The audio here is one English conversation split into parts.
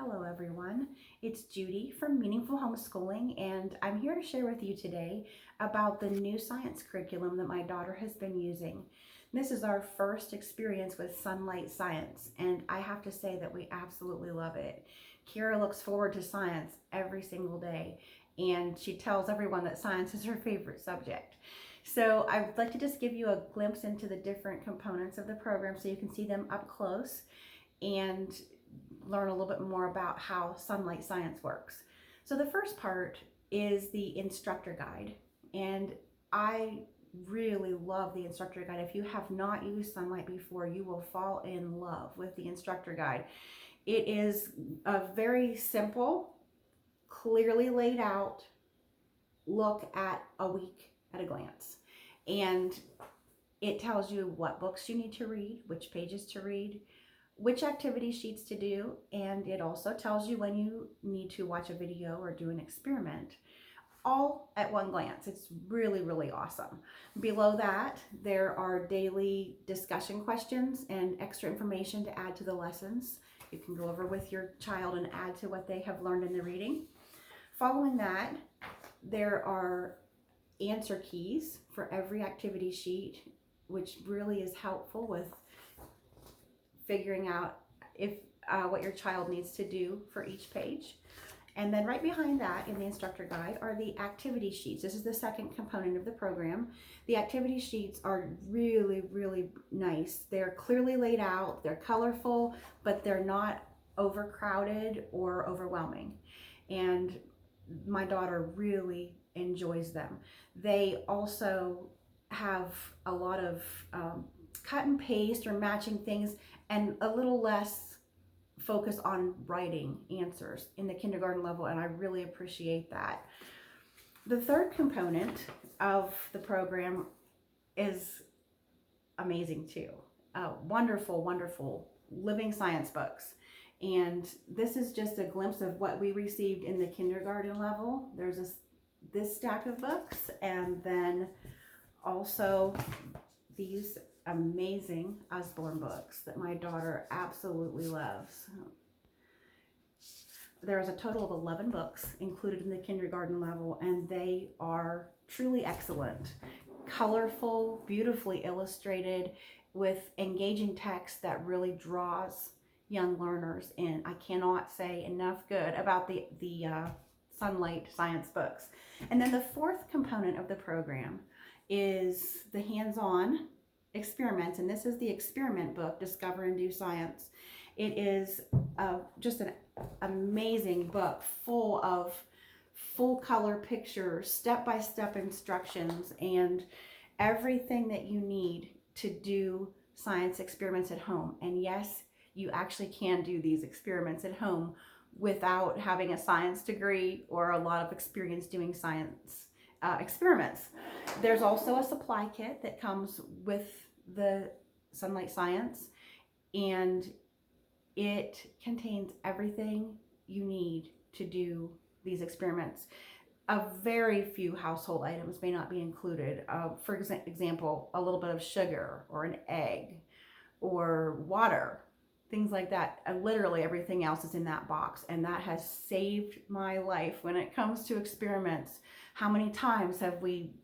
Hello everyone, it's Judy from Meaningful Homeschooling, and I'm here to share with you today about the new science curriculum that my daughter has been using. This is our first experience with Sonlight Science, and I have to say that we absolutely love it. Kira looks forward to science every single day, and she tells everyone that science is her favorite subject. So I'd like to just give you a glimpse into the different components of the program so you can see them up close and learn a little bit more about how Sonlight Science works. So the first part is the instructor guide, and I really love the instructor guide. If you have not used Sonlight before, you will fall in love with the instructor guide. It is a very simple, clearly laid out look at a week at a glance, and it tells you what books you need to read, which pages to read, which activity sheets to do, and it also tells you when you need to watch a video or do an experiment, all at one glance. It's really, really awesome. Below that, there are daily discussion questions and extra information to add to the lessons. You can go over with your child and add to what they have learned in the reading. Following that, there are answer keys for every activity sheet, which really is helpful with figuring out if what your child needs to do for each page. And then right behind that in the instructor guide are the activity sheets. This is the second component of the program. The activity sheets are really, really nice. They're clearly laid out, they're colorful, but they're not overcrowded or overwhelming. And my daughter really enjoys them. They also have a lot of cut and paste or matching things and a little less focus on writing answers in the kindergarten level, and I really appreciate that. The third component of the program is amazing too. Wonderful, wonderful living science books. And this is just a glimpse of what we received in the kindergarten level. There's this stack of books, and then also these amazing Usborne books that my daughter absolutely loves. There is a total of 11 books included in the kindergarten level, and they are truly excellent. Colorful, beautifully illustrated, with engaging text that really draws young learners in. I cannot say enough good about the Sonlight Science books. And then the fourth component of the program is the hands-on experiments, and this is the experiment book, Discover and Do Science. It is just an amazing book full of full color pictures, step-by-step instructions, and everything that you need to do science experiments at home. And yes, you actually can do these experiments at home without having a science degree or a lot of experience doing science experiments. There's also a supply kit that comes with the Sonlight Science, and it contains everything you need to do these experiments. A very few household items may not be included. For example, a little bit of sugar or an egg or water, things like that. Literally everything else is in that box, and that has saved my life when it comes to experiments. How many times have we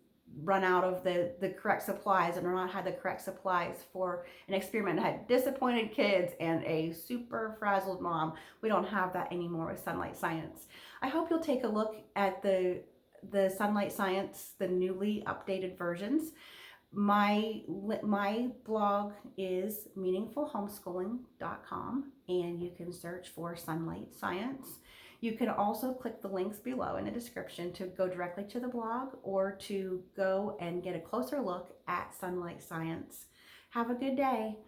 run out of the correct supplies and not had the correct supplies for an experiment that had disappointed kids and a super frazzled mom? We don't have that anymore with Sonlight Science. I hope you'll take a look at the Sonlight Science, the newly updated versions. My blog is meaningfulhomeschooling.com, and you can search for Sonlight Science. You can also click the links below in the description to go directly to the blog or to go and get a closer look at Sonlight Science. Have a good day.